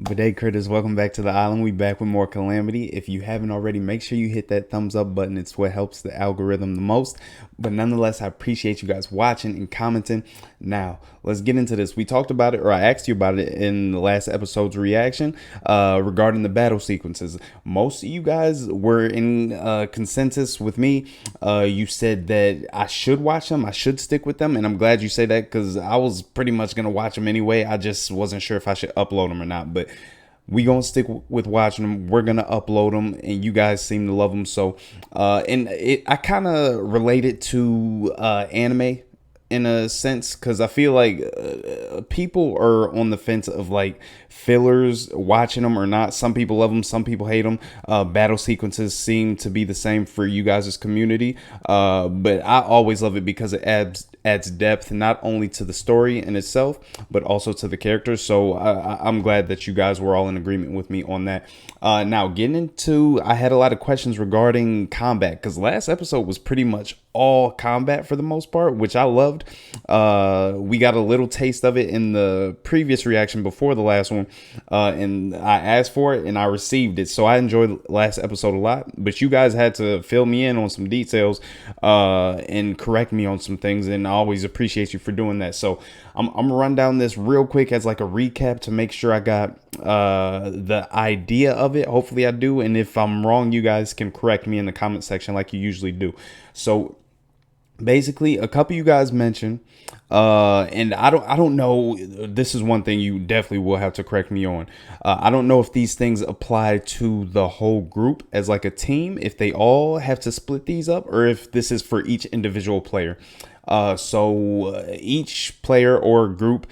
Good day, critters. Welcome back to the island. We back with more Calamity. If you haven't already, make sure you hit that thumbs up button. It's what helps the algorithm the most. But nonetheless, I appreciate you guys watching and commenting. Now, let's get into this. We talked about it, or I asked you about it in the last episode's reaction regarding the battle sequences. Most of you guys were in consensus with me. You said that I should watch them. I should stick with them. And I'm glad you say that because I was pretty much going to watch them anyway. I just wasn't sure if I should upload them or not. But we gonna stick with watching them. We're gonna upload them, and you guys seem to love them. So, I kind of relate it to anime in a sense because I feel like people are on the fence of like fillers, watching them or not. Some people love them, some people hate them. Battle sequences seem to be the same for you guys' community, but I always love it because it adds depth not only to the story in itself but also to the characters. So I'm glad that you guys were all in agreement with me on that. Now getting into, I had a lot of questions regarding combat because last episode was pretty much all combat for the most part, which I loved. We got a little taste of it in the previous reaction before the last one, and I asked for it and I received it, so I enjoyed last episode a lot. But you guys had to fill me in on some details and correct me on some things, and I always appreciate you for doing that. So I'm gonna run down this real quick as like a recap to make sure I got the idea of it. Hopefully I do, and if I'm wrong, you guys can correct me in the comment section like you usually do. So basically, a couple of you guys mentioned, and I don't know. This is one thing you definitely will have to correct me on. I don't know if these things apply to the whole group as like a team, if they all have to split these up, or if this is for each individual player. So each player or group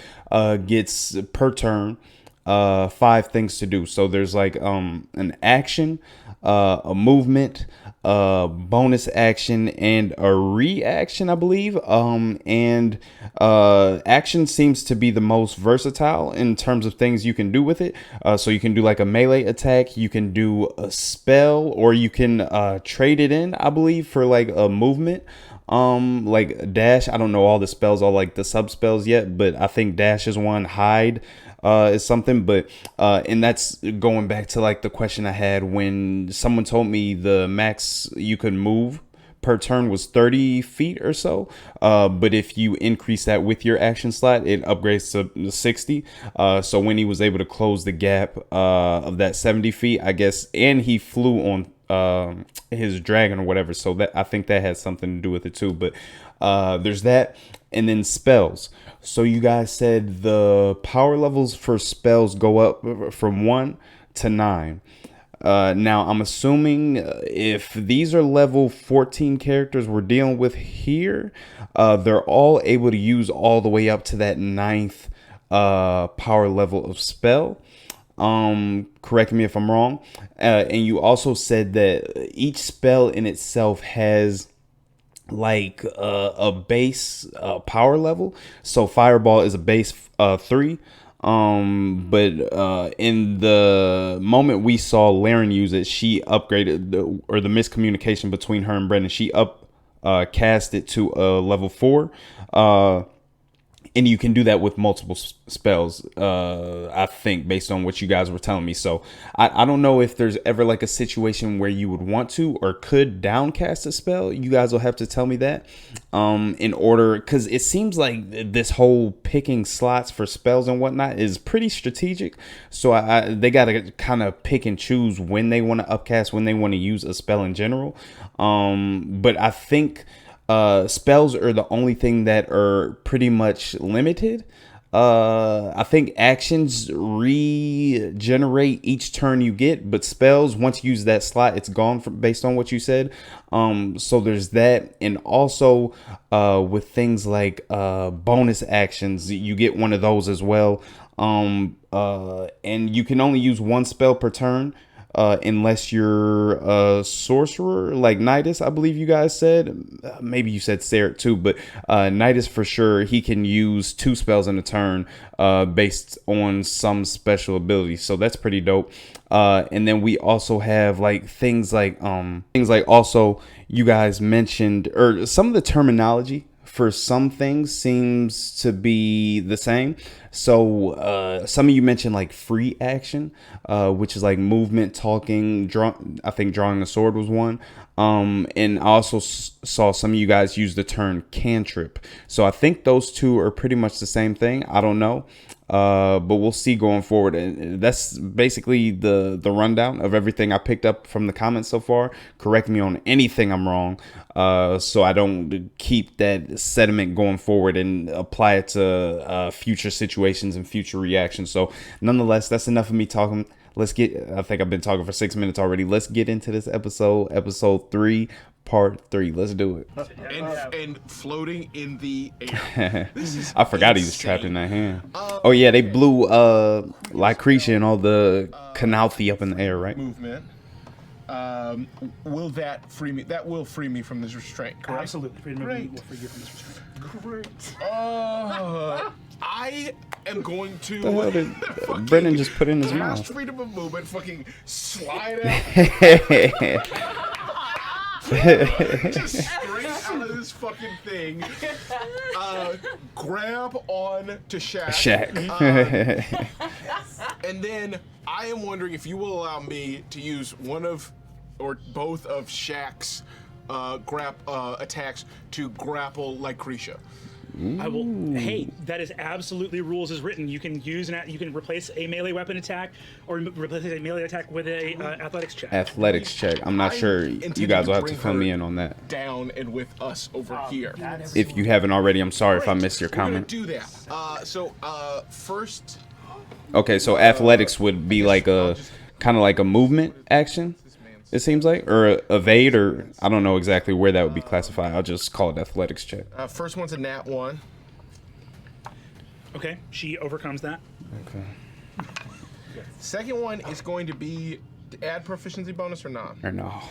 gets per turn 5 things to do. So there's like an action, a movement, bonus action, and a reaction, I believe. And action seems to be the most versatile in terms of things you can do with it. So you can do like a melee attack, you can do a spell, or you can trade it in, I believe, for like a movement. Like dash. I don't know all the spells, all like the sub spells yet, but I think dash is one. Hide is something. But and that's going back to like the question I had when someone told me the max you could move per turn was 30 feet or so, but if you increase that with your action slot, it upgrades to 60. So when he was able to close the gap of that 70 feet, I guess, and he flew on his dragon or whatever, so that I think that has something to do with it too. But there's that, and then spells. So you guys said the power levels for spells go up from 1 to 9. Now I'm assuming if these are level 14 characters we're dealing with here, they're all able to use all the way up to that 9th power level of spell. Correct me if I'm wrong. And you also said that each spell in itself has like a base power level. So fireball is a base 3. But in the moment we saw Laren use it, she upgraded the miscommunication between her and Brendan, she cast it to a level 4. And you can do that with multiple spells, I think, based on what you guys were telling me. So I don't know if there's ever like a situation where you would want to or could downcast a spell. You guys will have to tell me that in order, because it seems like this whole picking slots for spells and whatnot is pretty strategic. So they got to kind of pick and choose when they want to upcast, when they want to use a spell in general. But I think spells are the only thing that are pretty much limited. I think actions regenerate each turn you get, but spells, once you use that slot, it's gone based on what you said. So there's that. And also with things like bonus actions, you get one of those as well. And you can only use one spell per turn. Unless you're a sorcerer like Nidus, I believe you guys said. Maybe you said Sarah too, but Nidus for sure, he can use 2 spells in a turn based on some special abilities. So that's pretty dope. And then we also have like things like also you guys mentioned, or some of the terminology for some things seems to be the same. So some of you mentioned like free action, which is like movement, talking, I think drawing a sword was one. And I also saw some of you guys use the term cantrip. So I think those two are pretty much the same thing. I don't know. But we'll see going forward. And that's basically the rundown of everything I picked up from the comments so far. Correct me on anything I'm wrong, so I don't keep that sediment going forward and apply it to future situations and future reactions. So nonetheless, that's enough of me talking. Let's get, I think I've been talking for 6 minutes already. Let's get into this episode 3, part 3. Let's do it. And floating in the air. I forgot he was trapped in that hand. Oh yeah, they blew Lucretia and all the Calamity up in the air, right? Movement. Will that free me? That will free me from this restraint, correct? Absolutely. Freedom of movement will free you from this restraint. Great. I am going to. The hell did Brennan just put in his mouth? Freedom of movement, fucking slide out. Just straight out of this fucking thing. Grab on to Shaq. And then I am wondering if you will allow me to use one of or both of Shaq's attacks to grapple Lucretia. I will. Hey, that is absolutely rules as written. You can use you can replace a melee weapon attack or replace a melee attack with a athletics check. Athletics check. I'm not sure. You guys will have to fill me in on that. Down and with us over here. If you haven't already, I'm sorry if I missed your comment. We're gonna do that. First. Okay, so athletics would be like a kind of like a movement action. It seems like, or evade, or I don't know exactly where that would be classified. I'll just call it athletics check. First one's a nat 1. Okay, she overcomes that. Okay. Second one is going to be add proficiency bonus or not? Or no?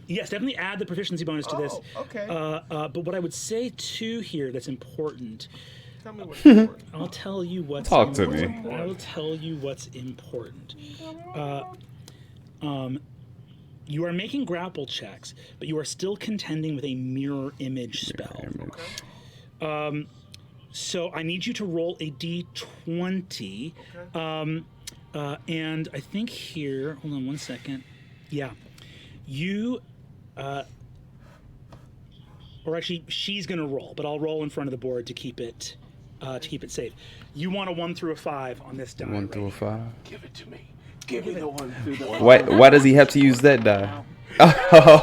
Yes, definitely add the proficiency bonus to this. Okay. But what I would say too here that's important. Tell me what's important. I'll tell you what's Talk to important. me. I will tell you what's important. You are making grapple checks, but you are still contending with a mirror image spell. So I need you to roll a d20. Okay. And I think here, hold on one second. Yeah. You, or actually, she's going to roll, but I'll roll in front of the board to keep it safe. You want a 1 through a 5 on this die. 1 through a 5? Give it to me. Give me the 1 through the 5. Why does he have to use that die? Oh,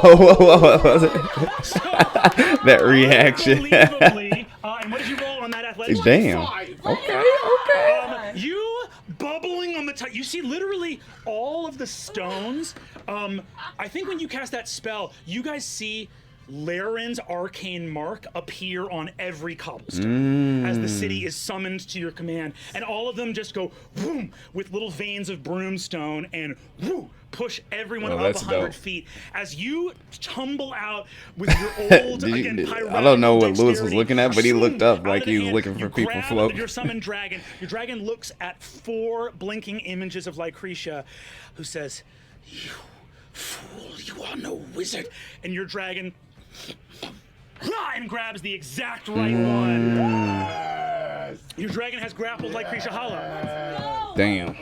that reaction. Unbelievably, and what did you roll on that athletics? Damn. 5. Okay. You bubbling on the top. You see literally all of the stones. I think when you cast that spell, you guys see Laren's arcane mark appear on every cobblestone as the city is summoned to your command, and all of them just go boom with little veins of broomstone and whoo, push everyone up 100 feet as you tumble out with your old I don't know what Lewis was looking at, but he looked up like he was looking for people float. Your summoned dragon. Your dragon looks at 4 blinking images of Lucretia, who says, "You fool! You are no wizard." And your dragon and grabs the exact right one. Your dragon has grappled Lucretia Hollow. Damn.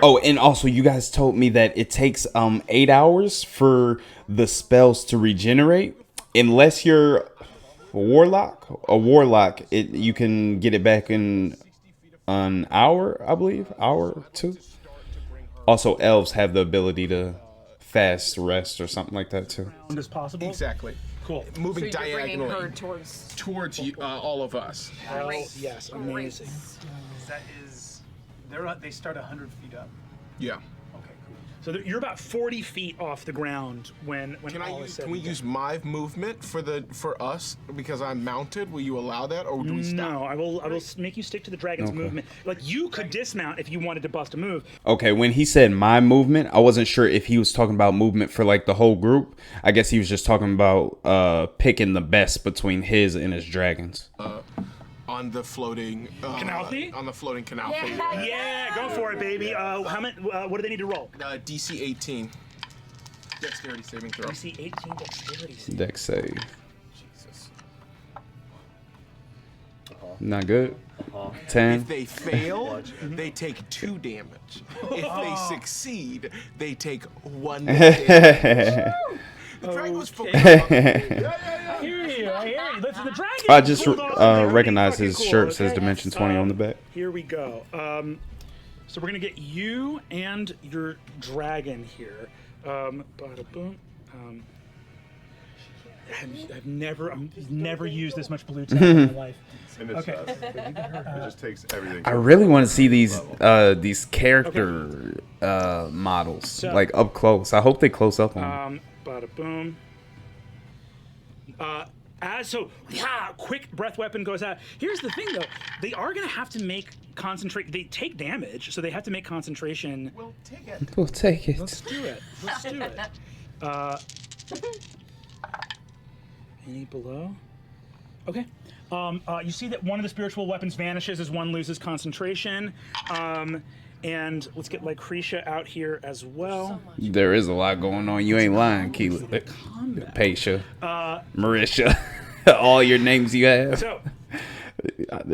Oh, and also you guys told me that it takes 8 hours for the spells to regenerate. Unless you're a warlock, you can get it back in an hour, I believe, hour or 2. Also, elves have the ability to fast rest or something like that too. As possible. Exactly. Cool. Moving So you're bringing diagonally her towards you, all of us. Yes, amazing. They start 100 feet up. Yeah. Okay, cool. So you're about 40 feet off the ground when all is said. Can we use my movement for us because I'm mounted? Will you allow that, or do we stop? No, I will make you stick to the dragon's movement. Like you could dismount if you wanted to bust a move. Okay, when he said my movement, I wasn't sure if he was talking about movement for like the whole group. I guess he was just talking about picking the best between his and his dragons. On the floating Calamity? On the floating canal. Yeah, go for it, baby. How many? What do they need to roll? DC 18. Dexterity saving throw. DC 18 dexterity. Dex save. Jesus. Not good. If 10. they fail, they take 2 damage. If they succeed, they take 1 damage. The dragon was focused on. I hear you. Listen, the dragon. I just pulled off something really recognize fucking his cool, shirt says okay? Dimension 20 on the back. Here we go. So we're gonna get you and your dragon here. Bada boom. I've never used this much blue tack in my life. And it's it just takes everything. I really want to see these character models So- like up close. I hope they close up on them. Bada boom. Quick breath weapon goes out. Here's the thing, though. They are going to have to make concentrate. They take damage, so they have to make concentration. We'll take it. We'll take it. Let's do it. Any below? Okay. You see that one of the spiritual weapons vanishes as one loses concentration. And let's get Lucretia out here as well. There is a lot going on. You ain't lying, Keela. Paisha. Marisha. All your names you have. So,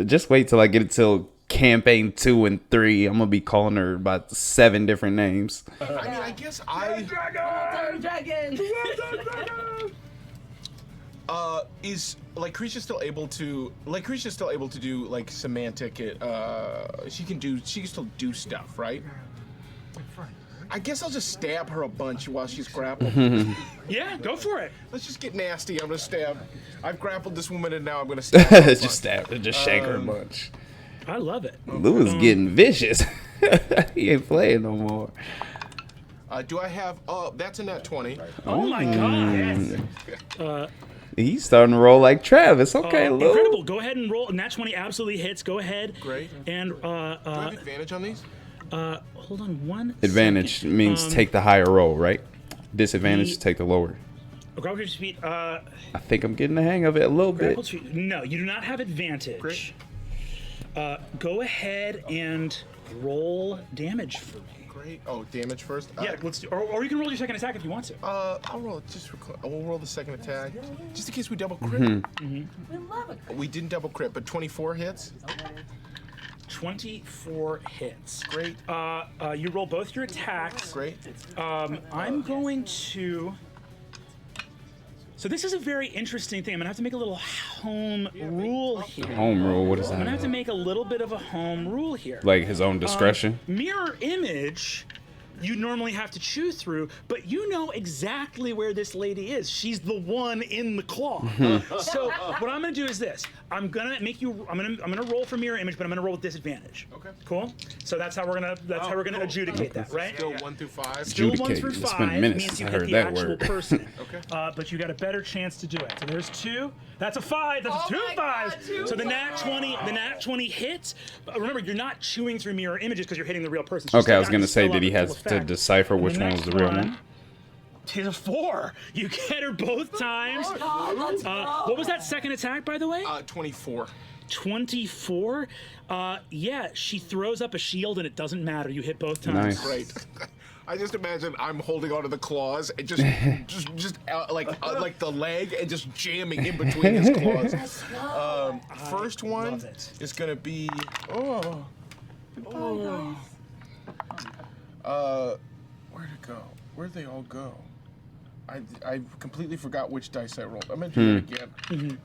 Just wait till I get it till campaign 2 and 3. I'm gonna be calling her about 7 different names. I mean, I guess I. Dragon! Is Lucretia still able to? Lucretia's still able to do like semantic. She can still do stuff, right? I guess I'll just stab her a bunch while she's grappled. yeah, go for it. Let's just get nasty. I'm gonna stab. I've grappled this woman and now I'm gonna stab her a bunch. Just stab her, just shake her a bunch. I love it. Louis getting vicious. He ain't playing no more. Do I have? That's a nat 20. Oh my god. He's starting to roll like Travis. Okay, Lou. Incredible. Go ahead and roll. Nat 20 absolutely hits. Go ahead. Great. And Do I have advantage on these? hold on one Advantage second. means take the higher roll, right? Disadvantage, take the lower. Grapple to speed. I think I'm getting the hang of it a little Grapple bit. to, no, you do not have advantage. Great. Go ahead and roll damage for me. Great. Oh, damage first. Yeah, let's do. Or you can roll your second attack if you want to. I'll roll it just. We'll roll the second attack, just in case we double crit. We love it. We didn't double crit, but 24 hits. 24 hits. Great. You roll both your attacks. Great. I'm going to. So this is a very interesting thing. I'm gonna have to make a little home rule here. Home rule, what is I'm gonna have that? to make a little bit of a home rule here. Like his own discretion? Mirror image, you normally have to chew through, but you know exactly where this lady is. She's the one in the claw. So what I'm gonna do is this. I'm gonna roll for mirror image, but I'm gonna roll with disadvantage. Okay. Cool. So that's how we're gonna adjudicate that, right? Still 1 through 5. Still 1 Adjudicate. through It's 5 been minutes means you since I hit heard the that actual word. person. Okay. But you got a better chance to do it. So there's 2. That's a 5. That's Oh two my God, fives. 2 So the nat 20 hits. But remember, you're not chewing through mirror images because you're hitting the real person. It's just Okay, I the was guy gonna who say, spell did he up have until to effect. decipher And which one was next the real one? Is a 4. You get her both times. Let's go. What was that second attack, by the way? 24. 24. Yeah, she throws up a shield and it doesn't matter. You hit both times. Nice. Great. I just imagine I'm holding onto the claws and just like the leg and just jamming in between his claws. First one love it. is gonna be where'd it go? Where'd they all go? I completely forgot which dice I rolled. I'm gonna do it again.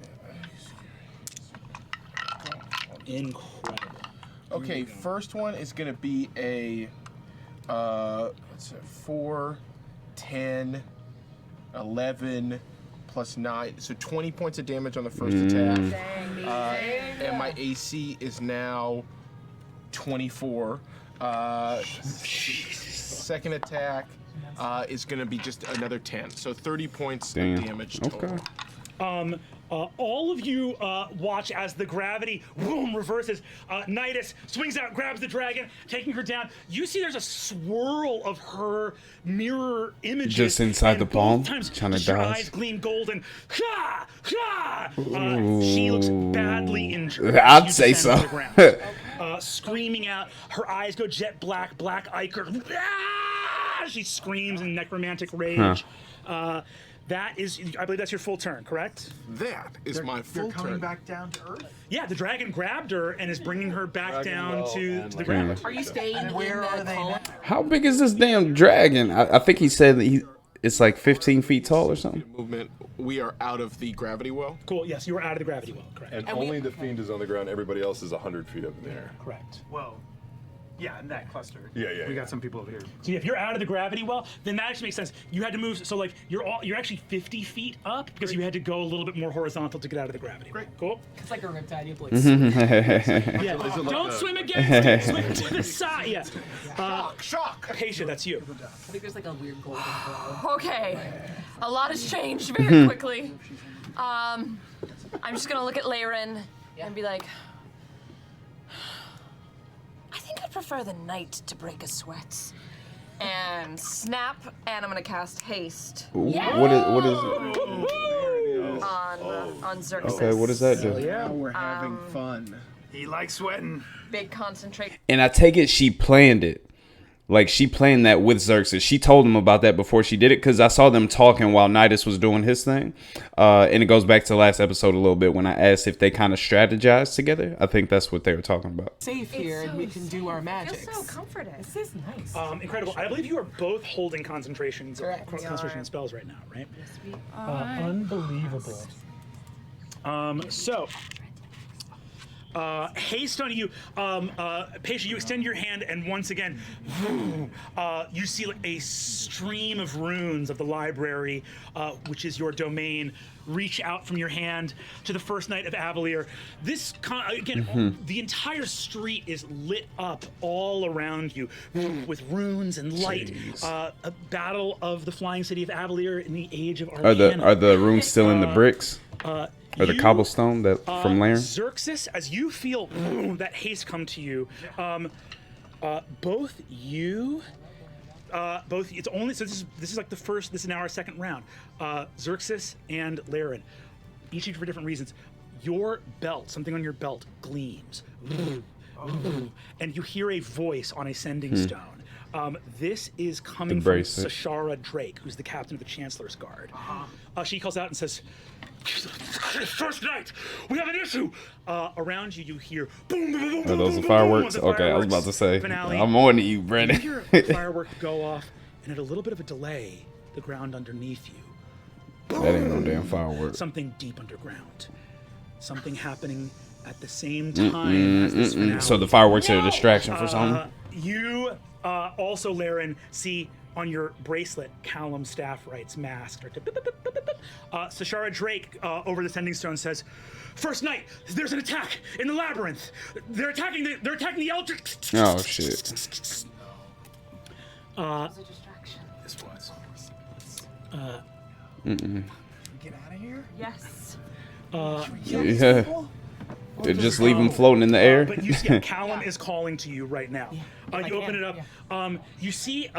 Incredible. Okay, first one is gonna be a let's see, 4, 10, 11 plus 9, so 20 points of damage on the first attack. And my AC is now 24. Second attack is gonna be just another 10, so 30 points Damn. of damage total. Okay. All of you watch as the gravity boom reverses. Nidus swings out, grabs the dragon, taking her down. You see there's a swirl of her mirror images. Just inside and the both palm, times trying to her dodge. eyes gleam golden. Ha! Ha! She looks badly injured. I'd You say descend so. to the ground. Screaming out, her eyes go jet black ichor. Ah! She screams in necromantic rage. That is, I believe that's your full turn, correct? That is my full They're coming turn. back down to Earth. Yeah, the dragon grabbed her and is bringing her back down to the ground. Are you staying in Where are the they column? now? How big is this damn dragon? I think he said that it's like 15 feet tall or something. Movement. We are out of the gravity well. Cool. Yes, you were out of the gravity well. Correct. And And we- only the fiend is on the ground. Everybody else is 100 feet up in the air. Correct. Whoa. Yeah, in that cluster. Yeah, yeah, We yeah. got some people over here. So if you're out of the gravity well, then that actually makes sense. You had to move. So like you're actually 50 feet up because you had to go a little bit more horizontal to get out of the gravity. Great. Cool. It's like a riptide. You have Yeah. Don't swim against it. Swim to the side. Yeah. Shock. Keisha, that's you. I think there's like a weird golden glow. Okay, a lot has changed very quickly. I'm just gonna look at Laren and be like, I think I prefer the night to break a sweat. And snap, and I'm gonna cast haste What is it? on Xerxes. Okay, what does that do? Now we're having fun. He likes sweating. Big concentration. And I take it she planned it. Like, she planned that with Xerxes. She told him about that before she did it, because I saw them talking while Nidus was doing his thing. And it goes back to the last episode a little bit when I asked if they kind of strategized together. I think that's what they were talking about. Safe here, and we can do our I magics. feel so comforted. This is nice. Incredible. I believe you are both holding concentrations, Correct. concentration spells right now, right? Unbelievable. So, haste on you. Patient, you extend your hand, and once again, you see like a stream of runes of the library, which is your domain, reach out from your hand to the first night of Avalier. This, the entire street is lit up all around you with runes and light. A battle of the flying city of Avalier in the age of Arcana. Are the runes still in the bricks? Or the You- cobblestone that from Laren? Xerxes, as you feel that haste come to you, both you, it's only so this is like the first. This is now our second round. Xerxes and Laren, each for different reasons. Your belt, something on your belt, gleams, and you hear a voice on a sending stone. This is coming The from bracelet. Sashara Drake, who's the captain of the Chancellor's Guard. She calls out and says, "First night, we have an issue." Around you, you hear boom, boom, boom, boom. Are those boom, the boom, fireworks? boom, Okay, I was about to say. Finale. I'm on to you, You Brandon. hear a firework go off, and at a little bit of a delay, the ground underneath you. That ain't no damn firework. Something deep underground. Something happening at the same time as this finale. So the fireworks are a distraction for something? You also, Laren, see on your bracelet, Callum Staffwright's mask. Sashara Drake over the sending stone says, "First night, there's an attack in the labyrinth. They're attacking the Eldritch." Oh, shit. It's a distraction. This was. Get out of here. Yes. Yeah. Just leave them floating in the air? But you see, Callum is calling to you right now. You open it up. You see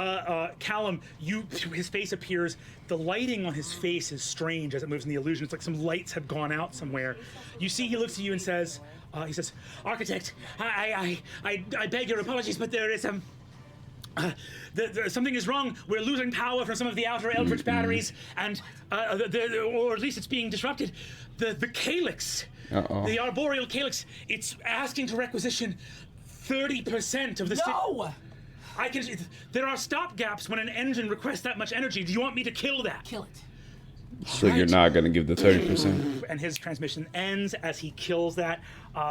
Callum. His face appears. The lighting on his face is strange as it moves in the illusion. It's like some lights have gone out somewhere. You see, he looks at you and says, "Architect, I beg your apologies, but there is something is wrong. We're losing power from some of the outer Eldritch batteries, and or at least it's being disrupted. The calyx, the arboreal calyx, it's asking to requisition 30% of the No! There are stop gaps when an engine requests that much energy. Do you want me to kill that?" Kill it. So you're not going to give the 30%? And his transmission ends as he kills that.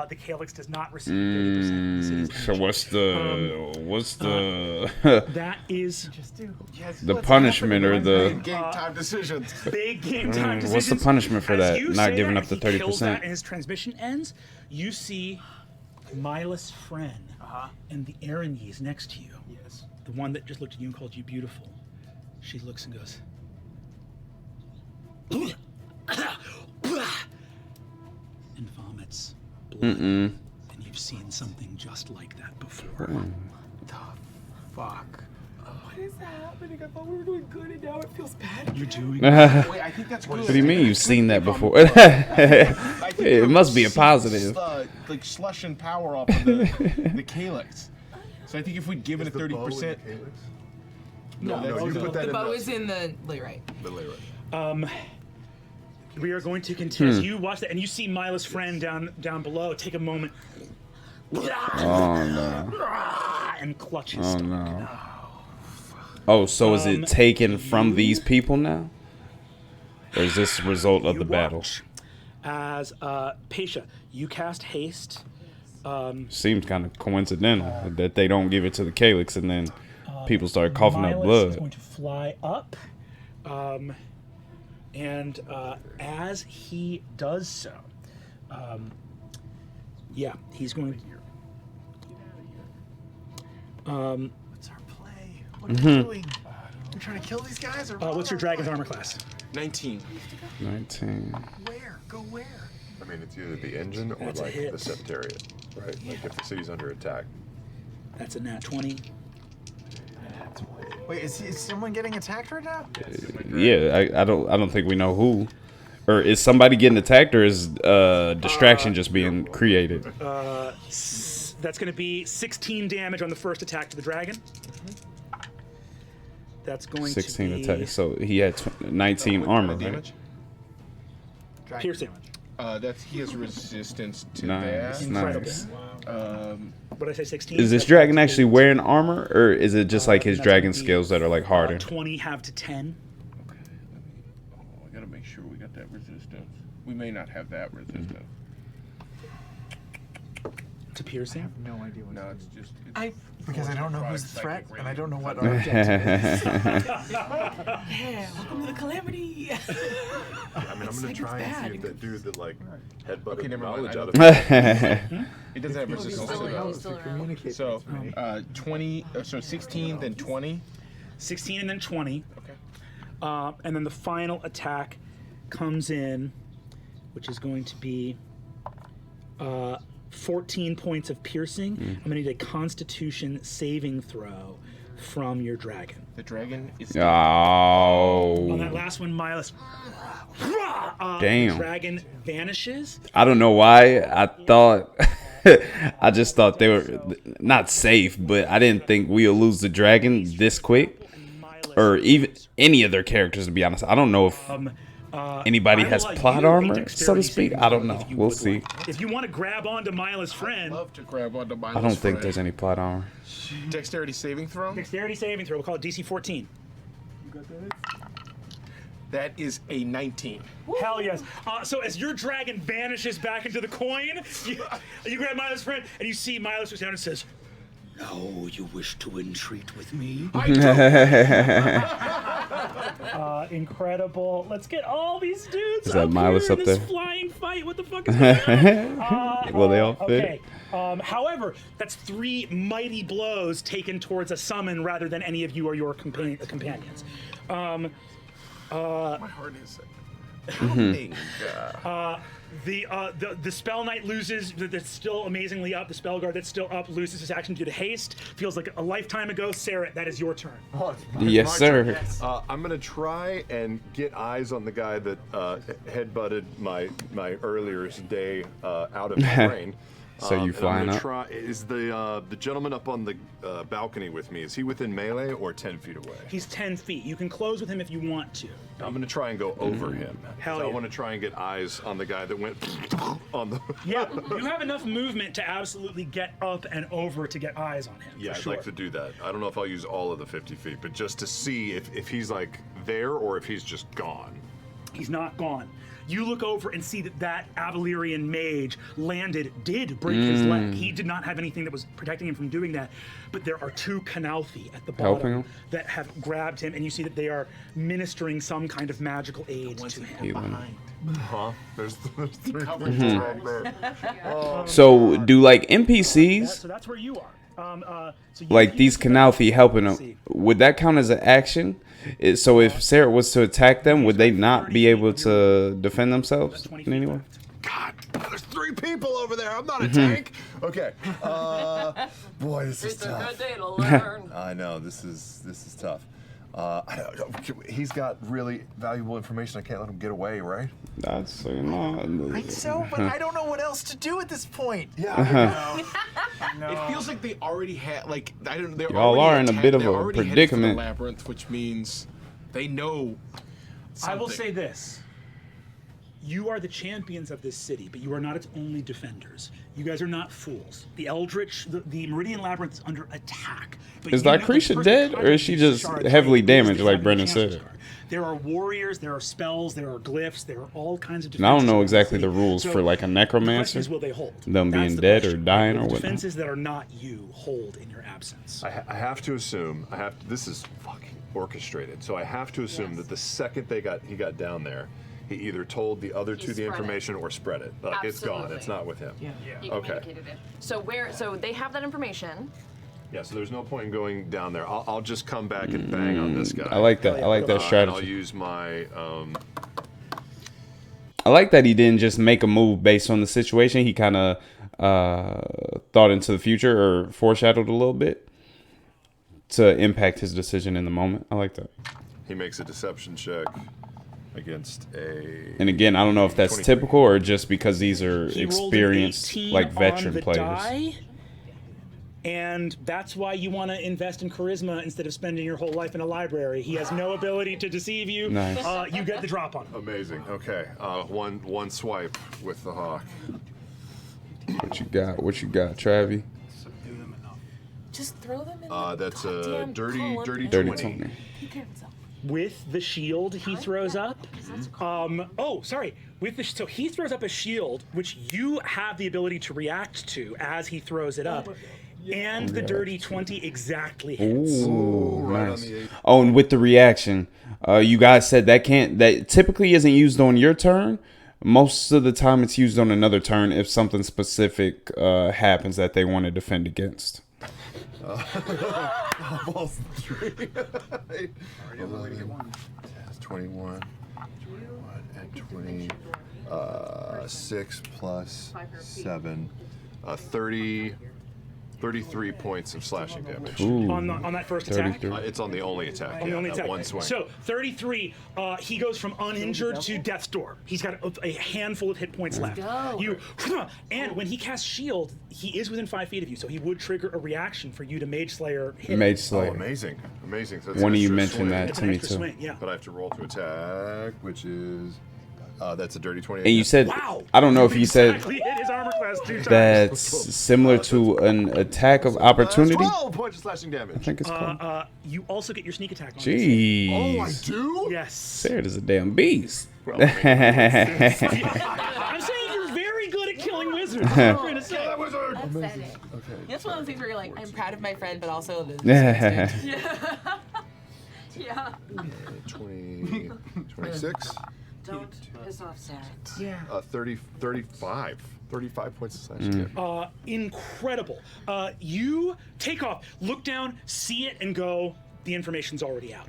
The calyx does not receive 30% of the city's So energy. what's the That is the punishment or the Game time decisions. big game time decisions. what's the punishment for As that? you Not say giving that, up the he kills that 30%? and his transmission ends. You see Milas Fren and the Erinese next to you. Yes. The one that just looked at you and called you beautiful. She looks and goes, and vomits blood. And you've seen something just like that before. Fuck. What is happening? I thought we were doing good, and now it feels bad. You're doing Wait, I think that's good. What do you mean you've seen that before? I think It must be a positive. Like slushing power off of the calyx. So I think if we'd given it Is the bow in the 30%. calyx? No, No, you put that The in bow the, is in the layrite. the layer. We are going to continue. As you watch that, and you see Mila's friend down below. Take a moment. Oh no. And clutch his Oh stomach. no. Oh, so is it taken from these people now? Or is this a result of You the battle? watch as Pesha, you cast haste. Seems kind of coincidental that they don't give it to the Calyx and then people start coughing up Milas is blood. going to fly up. And as he does so, yeah, he's going to. What's our play? What are we doing? We're trying to kill these guys, or What's your dragon's armor class? 19. 19. Where? Go where? I mean, it's either the engine or That's a like hit. the Septariat, right? Like if the city's under attack. That's a nat 20. Wait, is someone getting attacked right now? Yeah, I don't think we know who. Or is somebody getting attacked, or is distraction just being created? That's going to be 16 damage on the first attack to the dragon. That's going 16 to be attacks. So he had 19 armor, right? Damage? piercing. He has resistance to Nice, that. Incredible. nice. What did I say, 16? Is this That's dragon about actually wearing armor, or is it just like his that's dragon gonna be, skills that are like harder? 20 have to 10. Okay. I gotta make sure we got that resistance. We may not have that resistance. To piercing? No idea what. No, it's just. Because I don't know who's the threat, psychic and I don't know what range. our objective is. Yeah, welcome to the Calamity. I mean, I'm gonna try and see if that dude that like headbutted Okay, never mind, knowledge I out of It doesn't have resistance to those. Communicate. So, 20, so 16, then 20. 16 and then 20. Okay. And then the final attack comes in, which is going to be 14 points of piercing. I'm going to need a Constitution saving throw from your dragon. The dragon is. On that Oh, last one, Milas. Damn. The dragon vanishes. I don't know why. I thought, I just thought they were not safe, but I didn't think we'll lose the dragon this quick, or even any of their characters. To be honest, I don't know if anybody I will has allow plot you a armor, so dexterity to speak. saving I don't throw know. if you We'll would see. like. If you want to grab onto Mila's friend, Love to grab onto my. I don't think there's any plot armor. Dexterity saving throw. dexterity saving throw. We'll call it DC 14. That is a 19. Hell yes. So as your dragon vanishes back into the coin, you grab Mila's friend, and you see Milas looks down and says, "Now you wish to entreat with me?" Incredible. Let's get all these dudes Is that up Milas here up in this there? flying fight. What the fuck is going on? Will they all fit? Okay. However, that's 3 mighty blows taken towards a summon rather than any of you or your companions. My heart is pounding. The Spell Knight loses, that's still amazingly up. The Spell Guard that's still up loses his action due to haste. Feels like a lifetime ago. Sarah, that is your turn. Yes, sir. I'm gonna try and get eyes on the guy that headbutted my earlier day out of my brain. So you and flying I'm up? gonna try. Is the gentleman up on the balcony with me? Is he within melee or 10 feet away? He's 10 feet. You can close with him if you want to. I'm gonna try and go over him. Hell I yeah. want to try and get eyes on the guy that went on the. Yeah, you have enough movement to absolutely get up and over to get eyes on him. Yeah, for I'd sure. like to do that. I don't know if I'll use all of the 50 feet, but just to see if he's like there or if he's just gone. He's not gone. You look over and see that Avalerian mage did break his leg. He did not have anything that was protecting him from doing that. But there are 2 Canalthi at the Helping bottom him? that have grabbed him, and you see that they are ministering some kind of magical aid to him. Healing. Huh? There's 3 people right there. So do like NPCs, So that's where you are. So you, like you these can- Canalfi helping Let's them, see. would that count as an action? So if Sarah was to attack them, would they not be able to defend themselves 20 in feet any way? left. God, there's 3 people over there. I'm not a tank. Okay. Boy, this is It's a tough. good day to learn. I know this is tough. He's got really valuable information. I can't let him get away, right? That's no. So, but I don't know what else to do at this point. Yeah. It feels like they already had, like, I don't. They're Y'all already are in a attacked- bit of they're a already headed for predicament. the labyrinth, which means they know I will say this. You are the champions of this city, but you are not its only defenders. You guys are not fools. The Eldritch, the Meridian Labyrinth is under attack. But Is you know Lycretia the dead, person or is she behind just this charge, heavily right, damaged, is like having Brendan the Chancellor's said? Guard. There are warriors, there are spells, there are glyphs, there are all kinds of defenses. And I don't know around exactly city. the rules So for like a the question necromancer. is, will they hold? Them That's being the dead or question. dying Will or the whatnot. defenses that are not you hold in your absence. I have to assume. This is fucking orchestrated. So I have to assume that the second he got down there, he either told the other two the spread it. information or spread it. Like it's gone. Absolutely. It's not with him. He Okay. communicated it. So they have that information. Yeah. So there's no point in going down there. I'll just come back and bang on this guy. I like that. I like that And I'll strategy. use my. I like that he didn't just make a move based on the situation. He kind of thought into the future or foreshadowed a little bit to impact his decision in the moment. I like that. He makes a deception check against a. And again, I don't know if that's 23. typical or just because these are He rolled an experienced, 18 like on veteran the players. die, and that's why you want to invest in charisma instead of spending your whole life in a library. He has no ability to deceive you. Nice. You get the drop on him. Amazing. Okay. One swipe with the hawk. What you got? What you got, Travi? Just throw them in. That's a dirty 30 20. 20. With the shield he throws up. So he throws up a shield, which you have the ability to react to as he throws it up. And the dirty 20 exactly hits. Ooh, right on nice. the 8. Oh, and with the reaction, you guys said that typically isn't used on your turn. Most of the time, it's used on another turn if something specific happens that they want to defend against. Almost 3. 11, 21, and 20. 6 plus 7. 33 points of slashing damage. Ooh, On that first attack. 33. It's on the only attack. On the only that attack. one swing. So 33, he goes from uninjured to death's door. He's got a handful of hit points left. go. And when he casts shield, he is within 5 feet of you, so he would trigger a reaction for you to Mage Slayer hit. Mage Oh, Slayer. amazing. So it's One an of you extra mentioned swing. that It's to an me extra too. swing, yeah. But I have to roll to attack, which is that's a dirty 20. And you said, Wow. I don't know if you said Exactly hit his armor class 2 times. that's similar to an attack of opportunity. 12 points of slashing I damage. think it's called. You also get your sneak attack on this. Jeez. Oh, I do? Yes. Sarah is a damn beast. Well, I mean, I'm saying you're very good at killing wizards. That's what I'm trying to say. that wizard. That's one of the things where you're like, I'm proud of my friend, but also this. Yeah. 20, 26. Don't piss off Sarah. 35 points of slashing damage. Incredible. You take off, look down, see it, and go, the information's already out.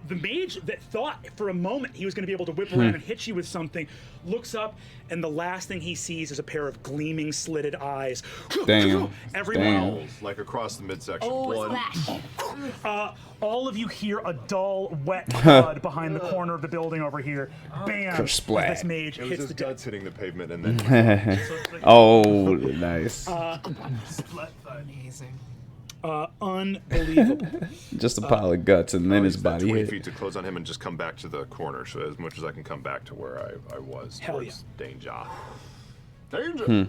The mage that thought for a moment he was going to be able to whip around and hit you with something looks up, and the last thing he sees is a pair of gleaming, slitted eyes. Damn. Everyone, Like across the midsection. Oh, One. splash. all of you hear a dull, wet thud behind the corner of the building over here. Bam! As Kersplat. this mage It was hits his the deck. guts hitting the pavement and then. Oh, nice. Amazing. Unbelievable. Just a pile of guts and then his Use that body 20 hit. feet to close on him and just come back to the corner. So as much as I can come back to where I was. Hell towards Danger. Danger.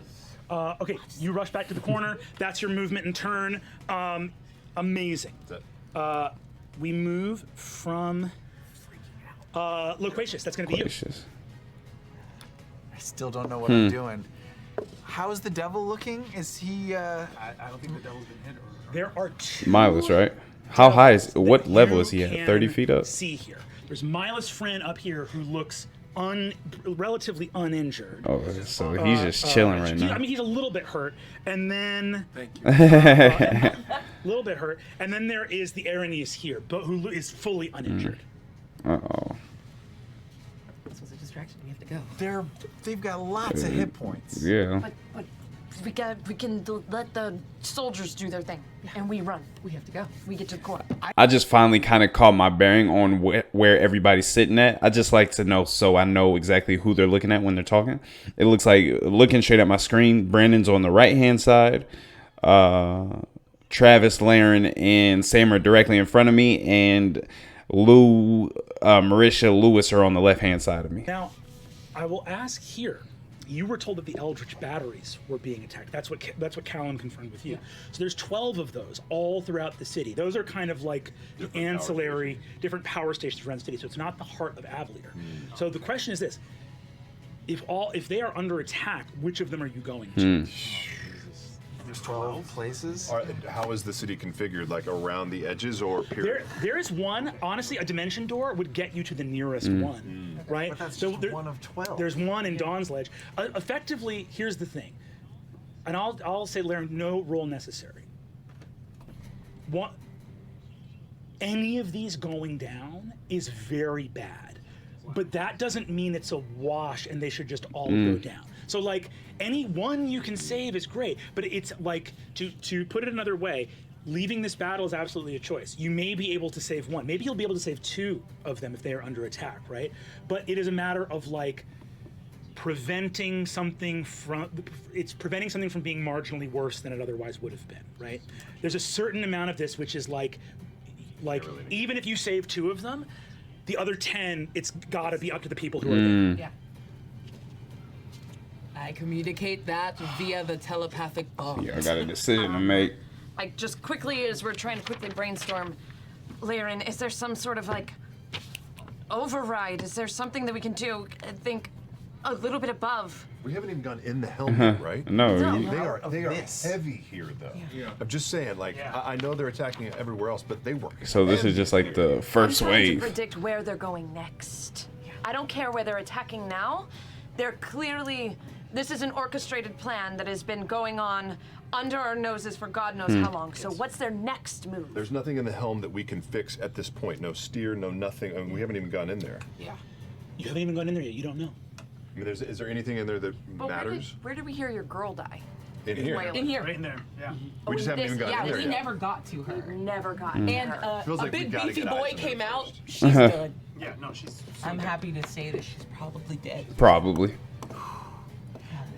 Okay, you rush back to the corner. That's your movement and turn. Amazing. That's We move from Loquacious. That's going to be you. Gracious. I still don't know what I'm doing. How's the devil looking? Is he? I don't think the devil's been hit. There are two. Milas, right? How high is? What that level you is he at? can 30 feet up. See here. There's Milas Friend up here who looks relatively uninjured. Oh, so he's just chilling right I now. mean, he's a little bit hurt, and then Thank you. a little bit hurt, and then there is the Aranis here, but who is fully uninjured. Uh-oh. This was a distraction. We have to go. They've got lots of hit points. Yeah. But we can let the soldiers do their thing, and we run. We have to go. We get to the corner. I just finally kind of caught my bearing on where everybody's sitting at. I just like to know so I know exactly who they're looking at when they're talking. It looks like, looking straight at my screen, Brandon's on the right-hand side. Travis, Laren, and Sam are directly in front of me. And Lou, Marisha, Lewis are on the left-hand side of me. Now, I will ask here. You were told that the Eldritch batteries were being attacked. That's what Callum confirmed with you. So there's 12 of those all throughout the city. Those are kind of like the ancillary, different power stations around the city. So it's not the heart of Avalier. So the question is this: if they are under attack, which of them are you going to? There's 12 places. How is the city configured? Like around the edges or period? There is one. Honestly, a dimension door would get you to the nearest one, right? But that's just one of 12. There's one in Dawn's Ledge. Effectively, here's the thing, and I'll say, Laren, no roll necessary. Any of these going down is very bad, but that doesn't mean it's a wash and they should just all go down. So like any one you can save is great, but it's like to put it another way, leaving this battle is absolutely a choice. You may be able to save one. Maybe you'll be able to save two of them if they are under attack, right? But it is a matter of like preventing something from being marginally worse than it otherwise would have been, right? There's a certain amount of this which is like even if you save two of them, the other 10, it's got to be up to the people who are there. Yeah. I communicate that via the telepathic bond. Yeah, I got a decision to make. Like, just quickly, as we're trying to quickly brainstorm, Laren, is there some sort of, like, override? Is there something that we can do, I think, a little bit above? We haven't even gone in the helm yet, right? No, They are heavy here, though. Yeah. I'm just saying, like, I know they're attacking everywhere else, but they work. so this is just like the first I'm trying to wave. predict where they're going next. I don't care where they're attacking now. They're clearly... This is an orchestrated plan that has been going on under our noses for God knows how long. So what's their next move? There's nothing in the helm that we can fix at this point. No steer, no nothing. I mean, we haven't even gone in there. Yeah. You haven't even gone in there yet. You don't know. I mean, is there anything in there that But matters? where did we hear your girl die? In here. Wales. In here. Right in there, yeah. We just haven't this- even gotten Yeah, in there we yet. never got to her. Never gotten And her. Feels a like we big gotta beefy get boy eyes on her came out. first. She's good. Yeah, no, she's... I'm happy to say that she's probably dead. Probably.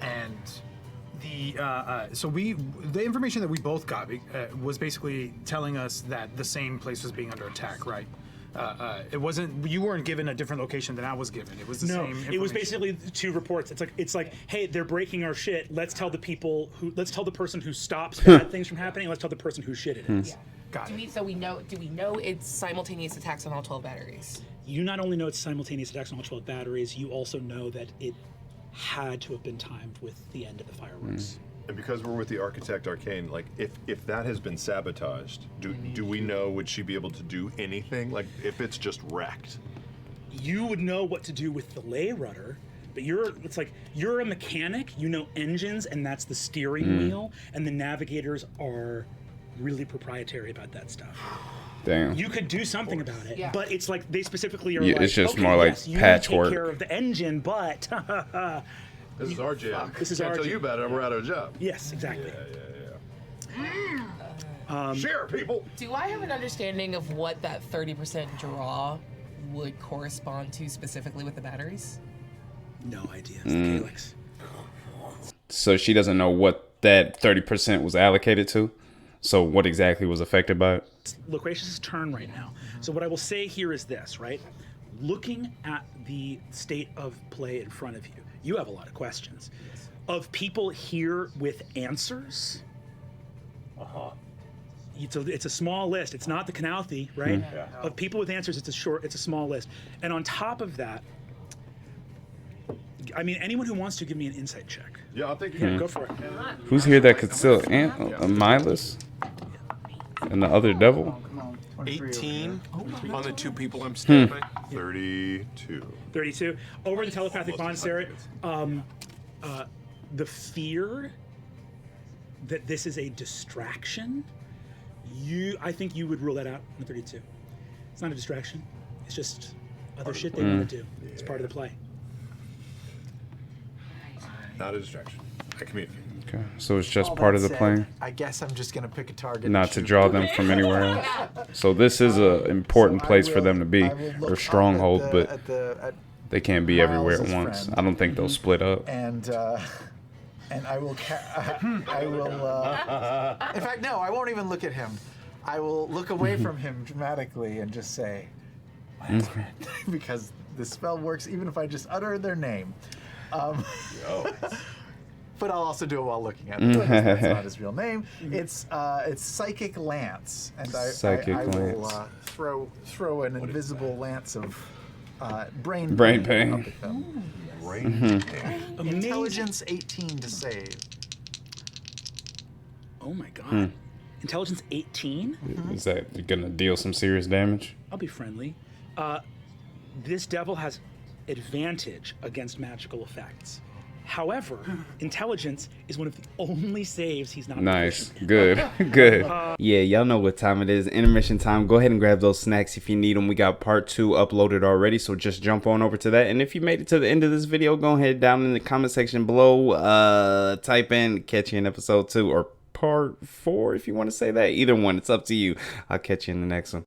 And the information that we both got was basically telling us that the same place was being under attack, right? It wasn't. You weren't given a different location than I was given. It was the same. It was information. basically two reports. It's like, hey, they're breaking our shit. Let's tell the person who stops bad things from happening. Let's tell the person who shit it is. Yeah. Got it. Do we know it's simultaneous attacks on all 12 batteries? You not only know it's simultaneous attacks on all 12 batteries, you also know that it had to have been timed with the end of the fireworks. And because we're with the Architect Arcane, like, if that has been sabotaged, do we know, would she be able to do anything? Like, if it's just wrecked? You would know what to do with the lay rudder, but it's like you're a mechanic, you know engines, and that's the steering wheel, and the navigators are really proprietary about that stuff. Damn. You could do something about it, Yeah. but it's like they specifically are Yeah, like, it's just okay, more like yes, you patchwork. take care of the engine, but This is our jam. This is Can't our tell jam. you about it, we're out of a job. yes, exactly. Share, people! Do I have an understanding of what that 30% draw would correspond to specifically with the batteries? No idea. It's the Calyx. So she doesn't know what that 30% was allocated to. So what exactly was affected by it? It's Loquacious' turn right now. So what I will say here is this, right? Looking at the state of play in front of you, you have a lot of questions. Of people here with answers, it's a small list. It's not the Canalthy, right? Of people with answers, it's a small list. And on top of that, I mean, anyone who wants to give me an insight check. Yeah, I think Yeah, go for it. Who's here that could still Milas? And the other devil? 18 on the two people I'm staying by. 32. 32. Over the telepathic bond, Sarah, the fear that this is a distraction, I think you would rule that out on the 32. It's not a distraction. It's just other shit they want to do. It's part of the play. Not a distraction. I communicate. Okay. So it's just All part that of the said, plan? I guess I'm just gonna pick a target. Not and to shoot. draw them from anywhere else. So this is a important So I place for will- them to be, I will look or up stronghold, at but at they can't be everywhere at Miles's once. friend. I don't think they'll split up. and I will. I will. In fact, no. I won't even look at him. I will look away from him dramatically and just say, Landsman, because the spell works even if I just utter their name. But I'll also do it while looking at it. That's not his real name. It's Psychic Lance, and I will throw an invisible lance of brain pain. up at them. Intelligence 18 to save. Oh my god. Intelligence 18? Is that gonna deal some serious damage? I'll be friendly. This devil has advantage against magical effects. However, intelligence is one of the only saves he's not Nice. proficient in. Good. Good. Yeah, y'all know what time it is. Intermission time. Go ahead and grab those snacks if you need them. We got part 2 uploaded already, so just jump on over to that. And if you made it to the end of this video, go ahead down in the comment section below. Type in catch you in episode 2 or part 4 if you want to say that. Either one. It's up to you. I'll catch you in the next one.